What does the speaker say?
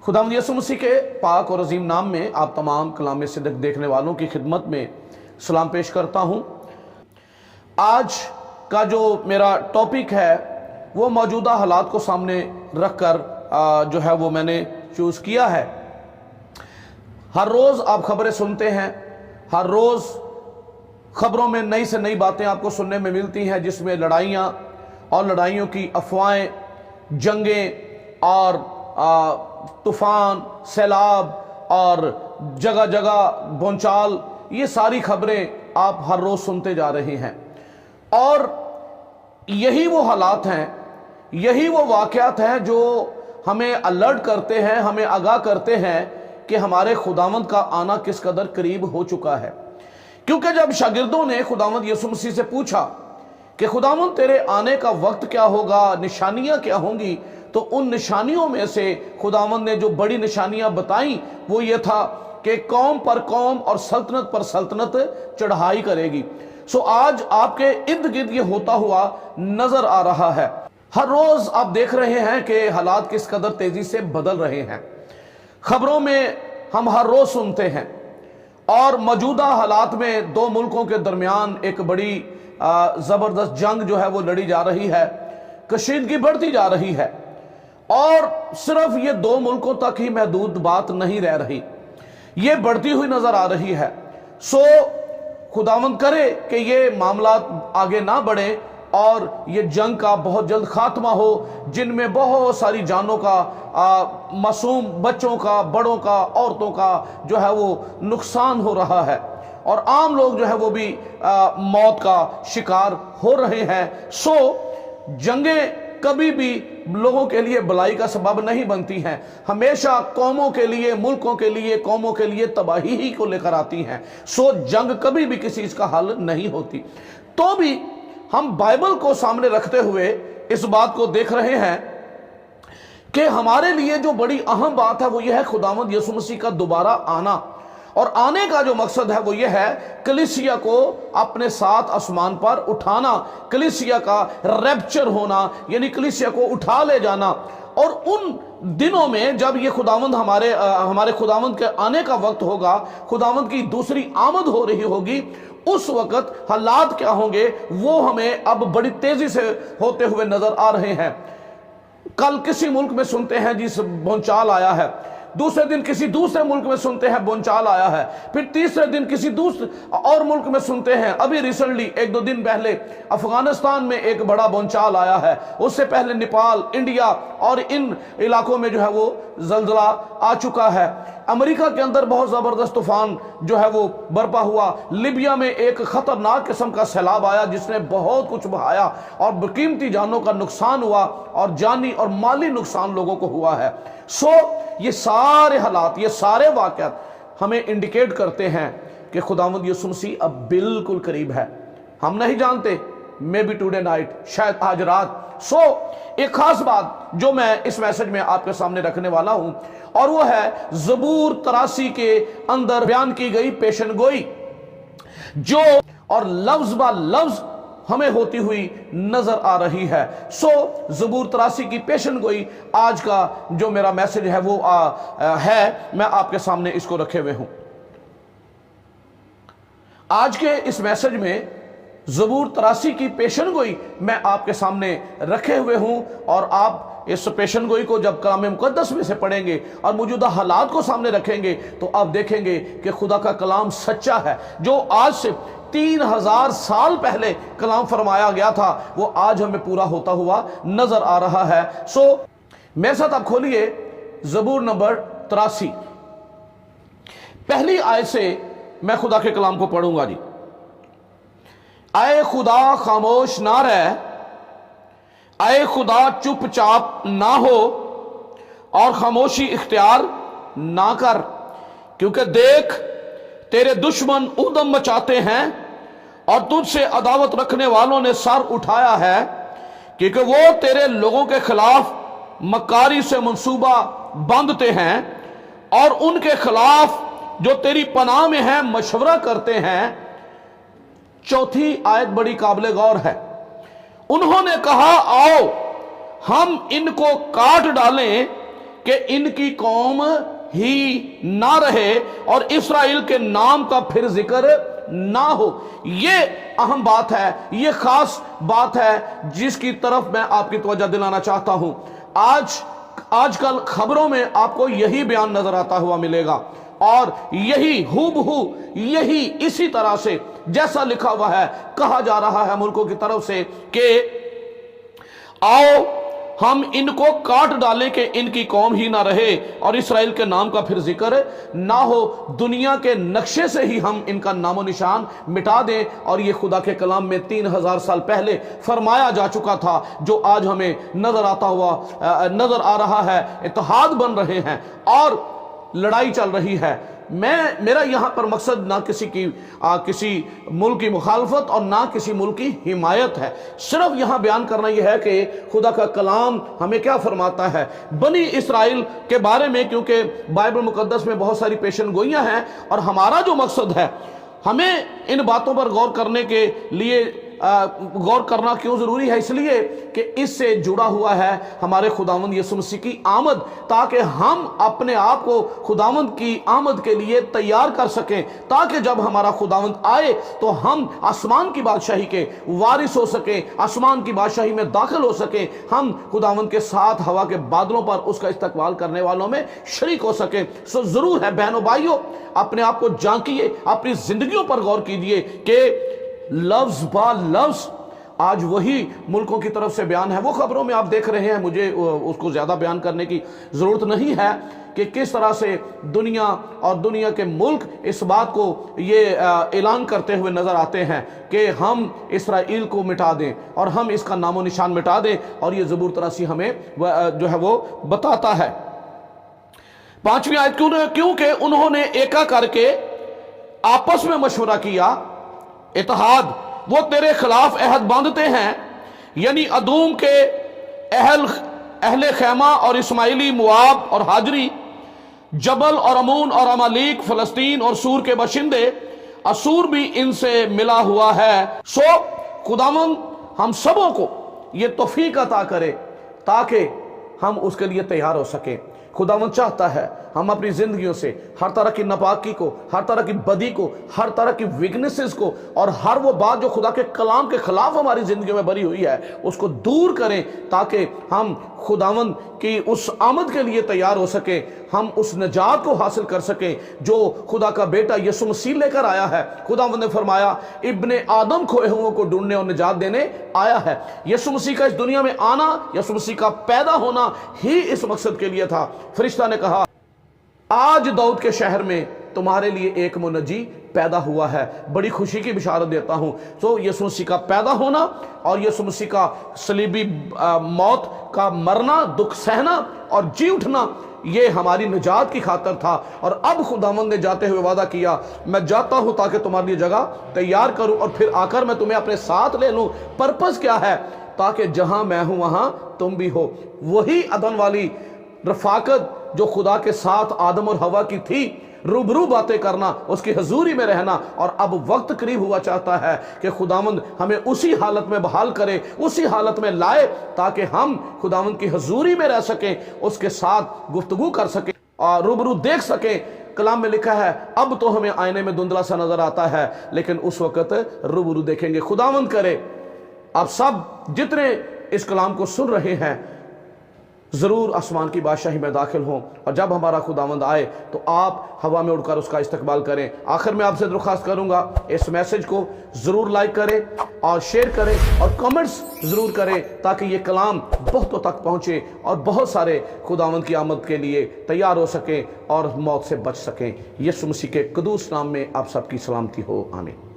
खुदावंद यीशु मसीह के पाक और अजीम नाम में आप तमाम कलाम सिद्दीक देखने वालों की खिदमत में सलाम पेश करता हूँ। आज का जो मेरा टॉपिक है वो मौजूदा हालात को सामने रखकर जो है वो मैंने चूज़ किया है। हर रोज़ आप खबरें सुनते हैं, हर रोज़ खबरों में नई से नई बातें आपको सुनने में मिलती हैं, जिसमें लड़ाइयाँ और लड़ाइयों की अफवाहें, जंगें और तूफ़ान, सैलाब और जगह जगह भूचाल, ये सारी खबरें आप हर रोज़ सुनते जा रहे हैं। और यही वो हालात हैं, यही वो वाक़यात हैं जो हमें अलर्ट करते हैं, हमें आगाह करते हैं कि हमारे खुदावंद का आना किस कदर करीब हो चुका है। क्योंकि जब शागिर्दों ने खुदावंद यीशु मसीह से पूछा कि खुदावंद तेरे आने का वक्त क्या होगा, निशानियां क्या होंगी, तो उन निशानियों में से खुदावंद ने जो बड़ी निशानियां बताई वो ये था कि कौम पर कौम और सल्तनत पर सल्तनत चढ़ाई करेगी। सो आज आपके इर्द गिर्द ये होता हुआ नजर आ रहा है। हर रोज आप देख रहे हैं कि हालात किस कदर तेजी से बदल रहे हैं। खबरों में हम हर रोज सुनते हैं और मौजूदा हालात में दो मुल्कों के दरमियान एक बड़ी जबरदस्त जंग जो है वो लड़ी जा रही है, कशीदगी बढ़ती जा रही है और सिर्फ ये दो मुल्कों तक ही महदूद बात नहीं रह रही, ये बढ़ती हुई नजर आ रही है। सो खुदावंद करे कि ये मामला आगे ना बढ़े और ये जंग का बहुत जल्द खात्मा हो, जिनमें बहुत सारी जानों का, मासूम बच्चों का, बड़ों का, औरतों का जो है वो नुकसान हो रहा है और आम लोग जो है वो भी मौत का शिकार हो रहे हैं। सो जंगें कभी भी लोगों के लिए भलाई का सबब नहीं बनती हैं, हमेशा कौमों के लिए, मुल्कों के लिए, कौमों के लिए तबाही ही को लेकर आती हैं। सो जंग कभी भी किसी चीज का हल नहीं होती। तो भी हम बाइबल को सामने रखते हुए इस बात को देख रहे हैं कि हमारे लिए जो बड़ी अहम बात है वो ये है खुदावंद यीशु मसीह का दोबारा आना। और आने का जो मकसद है वो ये है कलीसिया को अपने साथ आसमान पर उठाना, कलीसिया का रैप्चर होना, यानी कलीसिया को उठा ले जाना। और उन दिनों में जब ये खुदावंद हमारे खुदावंद के आने का वक्त होगा, खुदावंद की दूसरी आमद हो रही होगी, उस वक्त हालात क्या होंगे वो हमें अब बड़ी तेजी से होते हुए नजर आ रहे हैं। कल किसी मुल्क में सुनते हैं जिस भूचाल आया है, दूसरे दिन किसी दूसरे मुल्क में सुनते हैं भूचाल आया है, फिर तीसरे दिन किसी दूसरे और मुल्क में सुनते हैं। अभी रिसेंटली एक दो दिन पहले अफगानिस्तान में एक बड़ा भूचाल आया है, उससे पहले नेपाल, इंडिया और इन इलाकों में जो है वो जलजला आ चुका है। अमेरिका के अंदर बहुत जबरदस्त तूफान जो है वो बरपा हुआ। लिबिया में एक खतरनाक किस्म का सैलाब आया जिसने बहुत कुछ बहाया और कीमती जानों का नुकसान हुआ और जानी और माली नुकसान लोगों को हुआ है। सो ये सारे हालात, ये सारे वाक़यात हमें इंडिकेट करते हैं कि खुदावंद यीशु मसीह अब बिल्कुल करीब है। हम नहीं जानते, मे बी टुडे नाइट, शायद आज रात। सो एक खास बात जो मैं इस मैसेज में आपके सामने रखने वाला हूं और वो है ज़बूर 83 के अंदर बयान की गई पेशन गोई, जो और लफ्ज बा लफ्ज हमें होती हुई नजर आ रही है। सो ज़बूर 83 की पेशन गोई आज का जो मेरा मैसेज है वो है, मैं आपके सामने इसको रखे हुए हूं। आज के इस मैसेज में ज़बूर 83 की पेशन गोई मैं आपके सामने रखे हुए हूं और आप इस पेशन गोई को जब कलाम मुकद्दस में से पढ़ेंगे और मौजूदा हालात को सामने रखेंगे तो आप देखेंगे कि खुदा का कलाम सच्चा है। जो आज से 3000 साल पहले कलाम फरमाया गया था वो आज हमें पूरा होता हुआ नजर आ रहा है। सो मेरे साथ आप खोलिए ज़बूर नंबर 83, पहली आयत से मैं खुदा के कलाम को पढ़ूंगा जी। आए खुदा खामोश ना रह, आए खुदा चुपचाप ना हो और खामोशी इख्तियार ना कर, क्योंकि देख तेरे दुश्मन उद्यम मचाते हैं और तुझसे अदावत रखने वालों ने सर उठाया है, क्योंकि वो तेरे लोगों के खिलाफ मकारी से मंसूबा बांधते हैं और उनके खिलाफ जो तेरी पनाह में है मशवरा करते हैं। चौथी आयत बड़ी काबिल गौर है। उन्होंने कहा आओ हम इनको काट डालें کہ इनकी कौम ही ना रहे और इस्राइल के नाम का फिर जिक्र ना हो। ये अहम बात है, ये खास बात है जिसकी तरफ मैं आपकी तवज्जो दिलाना चाहता हूं। आजकल खबरों में आपको यही बयान नजर आता हुआ मिलेगा और यही हूबहू यही इसी तरह से जैसा लिखा हुआ है कहा जा रहा है मुल्कों की तरफ से कि आओ हम इनको काट डालें कि इनकी कौम ही ना रहे और इस्राएल के नाम का फिर जिक्र ना हो। दुनिया के नक्शे से ही हम इनका नामो निशान मिटा दें। और ये खुदा के कलाम में 3000 साल पहले फरमाया जा चुका था, जो आज हमें नजर आता हुआ नजर आ रहा है। इत्तेहाद बन रहे हैं और लड़ाई चल रही है। मेरा यहाँ पर मकसद ना किसी मुल्क की मुखालफत और ना किसी मुल्क की हिमायत है। सिर्फ यहाँ बयान करना यह है कि खुदा का कलाम हमें क्या फरमाता है बनी इसराइल के बारे में, क्योंकि बाइबल मुकद्दस में बहुत सारी पेशन गोइयाँ हैं और हमारा जो मकसद है, हमें इन बातों पर गौर करने के लिए गौर करना क्यों जरूरी है, इसलिए कि इससे जुड़ा हुआ है हमारे खुदावंद यीशु मसीह की आमद, ताकि हम अपने आप को खुदावंद की आमद के लिए तैयार कर सकें, ताकि जब हमारा खुदावंद आए तो हम आसमान की बादशाही के वारिस हो सकें, आसमान की बादशाही में दाखिल हो सकें, हम खुदावंद के साथ हवा के बादलों पर उसका इस्तकबाल करने वालों में शरीक हो सकें। सो जरूर है बहनों भाइयों, अपने आप को झांकिए, अपनी जिंदगियों पर गौर कीजिए कि लफ्ज बा लफ्ज आज वही मुल्कों की तरफ से बयान है। वो खबरों में आप देख रहे हैं, मुझे उसको ज्यादा बयान करने की जरूरत नहीं है कि किस तरह से दुनिया और दुनिया के मुल्क इस बात को ये ऐलान करते हुए नजर आते हैं कि हम इस्राएल को मिटा दें और हम इसका नामो निशान मिटा दें। और ये ज़बूर तरासी हमें जो है वो बताता है। 5वीं आयत, क्योंकि उन्होंने एका करके आपस में मशवरा किया, इत्तेहाद, वो तेरे खिलाफ अहद बांधते हैं, यानी अदूम के अहले खैमा और इस्माइली, मुआब और हाजरी, जबल और अमून और अमालीक, फलस्तीन और सूर के बशिंदे, असूर भी इनसे मिला हुआ है। सो खुदावंद हम सबों को ये तौफीक अता करे ताकि हम उसके लिए तैयार हो सके। खुदावंद चाहता है हम अपनी जिंदगियों से हर तरह की नापाकी को, हर तरह की बदी को, हर तरह की वीकनेसेस को और हर वो बात जो खुदा के कलाम के खिलाफ हमारी जिंदगी में भरी हुई है उसको दूर करें, ताकि हम खुदावंद की उस आमद के लिए तैयार हो सके, हम उस नजात को हासिल कर सकें जो खुदा का बेटा यीशु मसीह लेकर आया है। खुदावंद ने फरमाया इब्ने आदम खोए हुओं को ढूंढने और निजात देने आया है। यीशु मसीह का इस दुनिया में आना, यीशु मसीह का पैदा होना ही इस मकसद के लिए था। फरिश्ता ने कहा आज दाऊद के शहर में तुम्हारे लिए एक मुनज्जी पैदा हुआ है। बड़ी खुशी की बिशारत देता हूं। तो यीशु मसीह का पैदा होना और यीशु मसीह का सलीबी मौत का मरना, दुख सहना और जी उठना, ये हमारी निजात की खातर था। और अब खुदावंद ने जाते हुए वादा किया, मैं जाता हूं ताकि तुम्हारे लिए जगह तैयार करूं और फिर आकर मैं तुम्हें अपने साथ ले लूं। पर्पस क्या है? ताकि जहां मैं हूं वहां तुम भी हो। वही अदन वाली रफाकत जो खुदा के साथ आदम और हवा की थी, रूबरू बातें करना, उसकी हजूरी में रहना। और अब वक्त करीब हुआ चाहता है कि खुदावंद हमें उसी हालत में बहाल करे, उसी हालत में लाए, ताकि हम खुदावंद की हजूरी में रह सकें, उसके साथ गुफ्तगू कर सकें और रूबरू देख सकें। कलाम में लिखा है अब तो हमें आईने में धुंधला सा नजर आता है, लेकिन उस वक्त रूबरू देखेंगे। खुदावंद करे आप सब जितने इस कलाम को सुन रहे हैं जरूर आसमान की बादशाही में दाखिल हों, और जब हमारा खुदावंद आए तो आप हवा में उड़कर उसका इस्तकबाल करें। आखिर में आपसे दरख्वास्त करूंगा इस मैसेज को जरूर लाइक करें और शेयर करें और कमेंट्स जरूर करें, ताकि ये कलाम बहुतों तक पहुंचे और बहुत सारे खुदावंद की आमद के लिए तैयार हो सकें और मौत से बच सकें। यीशु मसीह के कदूस नाम में आप सबकी सलामती हो, आमीन।